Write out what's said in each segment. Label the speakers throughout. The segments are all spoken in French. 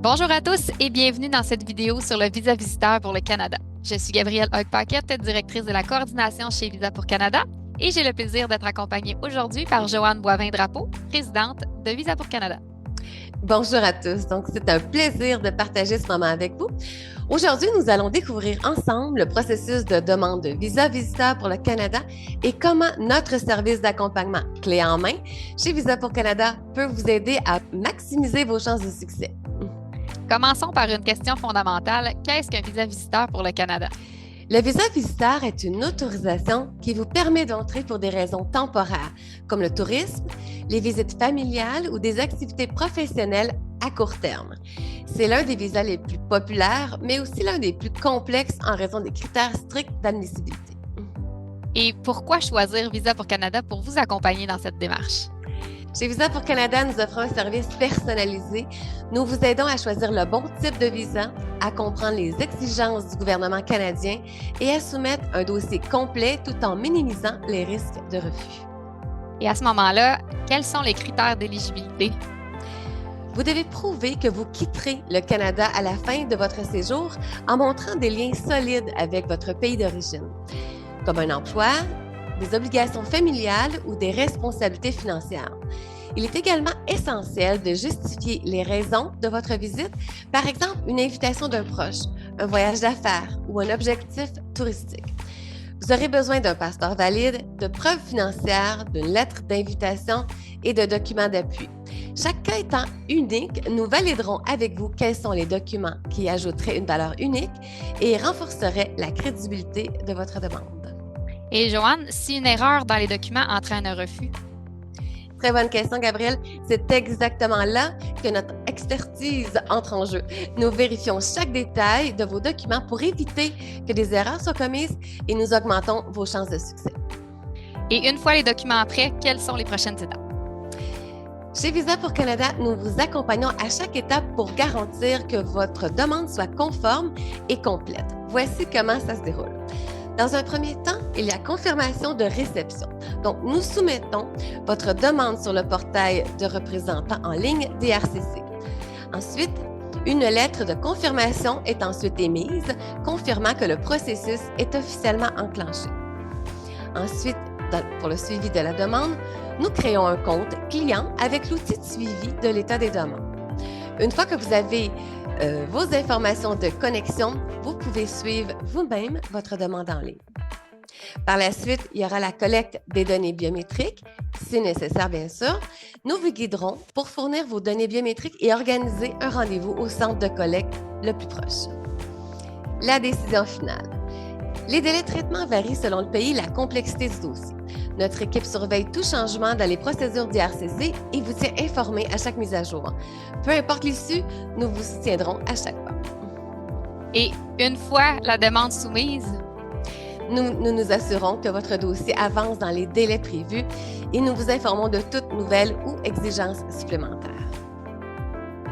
Speaker 1: Bonjour à tous et bienvenue dans cette vidéo sur le visa visiteur pour le Canada. Je suis Gabrielle Hogue-Paquette, directrice de la coordination chez Visa pour Canada et j'ai le plaisir d'être accompagnée aujourd'hui par Joanne Boivin-Drapeau, présidente de Visa pour Canada.
Speaker 2: Bonjour à tous. Donc, c'est un plaisir de partager ce moment avec vous. Aujourd'hui, nous allons découvrir ensemble le processus de demande de visa visiteur pour le Canada et comment notre service d'accompagnement clé en main chez Visa pour Canada peut vous aider à maximiser vos chances de succès.
Speaker 1: Commençons par une question fondamentale. Qu'est-ce qu'un visa visiteur pour le Canada?
Speaker 2: Le visa visiteur est une autorisation qui vous permet d'entrer pour des raisons temporaires, comme le tourisme, les visites familiales ou des activités professionnelles à court terme. C'est l'un des visas les plus populaires, mais aussi l'un des plus complexes en raison des critères stricts d'admissibilité.
Speaker 1: Et pourquoi choisir Visa pour Canada pour vous accompagner dans cette démarche?
Speaker 2: Chez Visa pour Canada, nous offrons un service personnalisé. Nous vous aidons à choisir le bon type de visa, à comprendre les exigences du gouvernement canadien et à soumettre un dossier complet tout en minimisant les risques de refus.
Speaker 1: Et à ce moment-là, quels sont les critères d'éligibilité?
Speaker 2: Vous devez prouver que vous quitterez le Canada à la fin de votre séjour en montrant des liens solides avec votre pays d'origine, comme un emploi, des obligations familiales ou des responsabilités financières. Il est également essentiel de justifier les raisons de votre visite, par exemple une invitation d'un proche, un voyage d'affaires ou un objectif touristique. Vous aurez besoin d'un passeport valide, de preuves financières, d'une lettre d'invitation et de documents d'appui. Chaque cas étant unique, nous validerons avec vous quels sont les documents qui ajouteraient une valeur unique et renforceraient la crédibilité de votre demande.
Speaker 1: Et Joanne, si une erreur dans les documents entraîne un refus?
Speaker 2: Très bonne question, Gabrielle. C'est exactement là que notre expertise entre en jeu. Nous vérifions chaque détail de vos documents pour éviter que des erreurs soient commises et nous augmentons vos chances de succès.
Speaker 1: Et une fois les documents prêts, quelles sont les prochaines étapes?
Speaker 2: Chez Visa pour Canada, nous vous accompagnons à chaque étape pour garantir que votre demande soit conforme et complète. Voici comment ça se déroule. Dans un premier temps, il y a confirmation de réception. Donc, nous soumettons votre demande sur le portail de représentants en ligne DRCC. Ensuite, une lettre de confirmation est ensuite émise, confirmant que le processus est officiellement enclenché. Ensuite, pour le suivi de la demande, nous créons un compte client avec l'outil de suivi de l'état des demandes. Une fois que vous avez vos informations de connexion, vous pouvez suivre vous-même votre demande en ligne. Par la suite, il y aura la collecte des données biométriques, si nécessaire bien sûr. Nous vous guiderons pour fournir vos données biométriques et organiser un rendez-vous au centre de collecte le plus proche. La décision finale. Les délais de traitement varient selon le pays et la complexité du dossier. Notre équipe surveille tout changement dans les procédures d'IRCC et vous tient informé à chaque mise à jour. Peu importe l'issue, nous vous soutiendrons à chaque pas.
Speaker 1: Et une fois la demande soumise,
Speaker 2: nous assurons que votre dossier avance dans les délais prévus et nous vous informons de toute nouvelle ou exigence supplémentaire.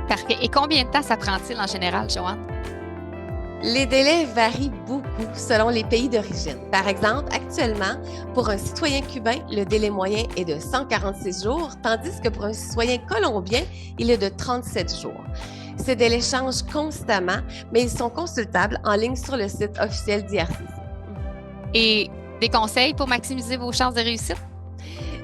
Speaker 1: Parfait. Et combien de temps ça prend-il en général, Joanne?
Speaker 2: Les délais varient beaucoup selon les pays d'origine. Par exemple, actuellement, pour un citoyen cubain, le délai moyen est de 146 jours, tandis que pour un citoyen colombien, il est de 37 jours. Ces délais changent constamment, mais ils sont consultables en ligne sur le site officiel d'IRCC.
Speaker 1: Et des conseils pour maximiser vos chances de réussite?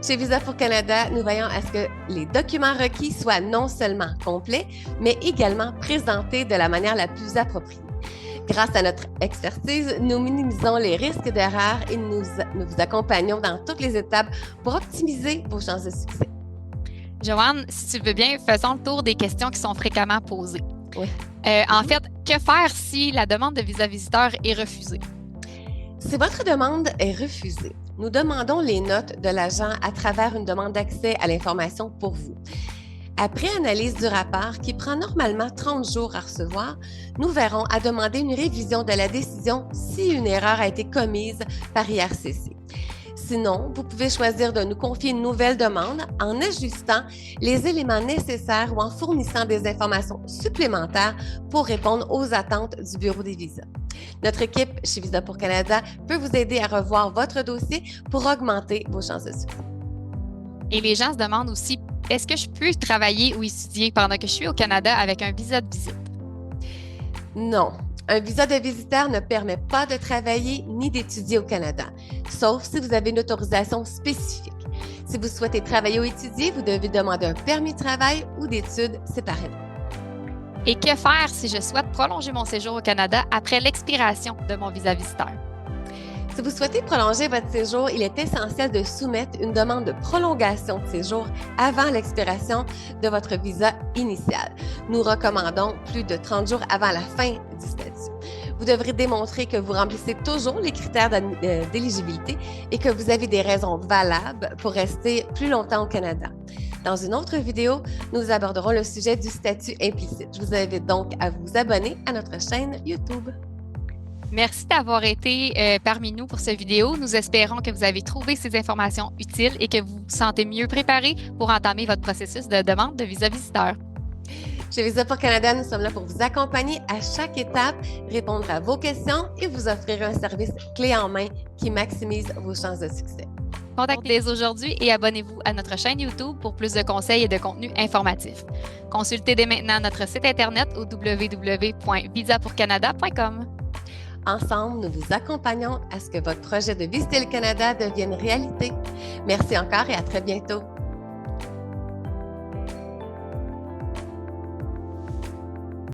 Speaker 2: Chez Visa pour Canada, nous veillons à ce que les documents requis soient non seulement complets, mais également présentés de la manière la plus appropriée. Grâce à notre expertise, nous minimisons les risques d'erreur et nous vous accompagnons dans toutes les étapes pour optimiser vos chances de succès.
Speaker 1: Joanne, si tu veux bien, faisons le tour des questions qui sont fréquemment posées.
Speaker 2: Oui.
Speaker 1: En fait, que faire si la demande de visa visiteur est refusée?
Speaker 2: Si votre demande est refusée, nous demandons les notes de l'agent à travers une demande d'accès à l'information pour vous. Après analyse du rapport, qui prend normalement 30 jours à recevoir, nous verrons à demander une révision de la décision si une erreur a été commise par IRCC. Sinon, vous pouvez choisir de nous confier une nouvelle demande en ajustant les éléments nécessaires ou en fournissant des informations supplémentaires pour répondre aux attentes du Bureau des visas. Notre équipe chez Visa pour Canada peut vous aider à revoir votre dossier pour augmenter vos chances de succès.
Speaker 1: Et les gens se demandent aussi est-ce que je peux travailler ou étudier pendant que je suis au Canada avec un visa de visite?
Speaker 2: Non, un visa de visiteur ne permet pas de travailler ni d'étudier au Canada, sauf si vous avez une autorisation spécifique. Si vous souhaitez travailler ou étudier, vous devez demander un permis de travail ou d'études séparément.
Speaker 1: Et que faire si je souhaite prolonger mon séjour au Canada après l'expiration de mon visa visiteur?
Speaker 2: Si vous souhaitez prolonger votre séjour, il est essentiel de soumettre une demande de prolongation de séjour avant l'expiration de votre visa initial. Nous recommandons plus de 30 jours avant la fin du statut. Vous devrez démontrer que vous remplissez toujours les critères d'éligibilité et que vous avez des raisons valables pour rester plus longtemps au Canada. Dans une autre vidéo, nous aborderons le sujet du statut implicite. Je vous invite donc à vous abonner à notre chaîne YouTube.
Speaker 1: Merci d'avoir été parmi nous pour cette vidéo. Nous espérons que vous avez trouvé ces informations utiles et que vous vous sentez mieux préparé pour entamer votre processus de demande de visa visiteur.
Speaker 2: Chez Visa pour Canada, nous sommes là pour vous accompagner à chaque étape, répondre à vos questions et vous offrir un service clé en main qui maximise vos chances de succès.
Speaker 1: Contactez-les aujourd'hui et abonnez-vous à notre chaîne YouTube pour plus de conseils et de contenus informatifs. Consultez dès maintenant notre site Internet au www.visapourcanada.com.
Speaker 2: Ensemble, nous vous accompagnons à ce que votre projet de visiter le Canada devienne réalité. Merci encore et à très bientôt.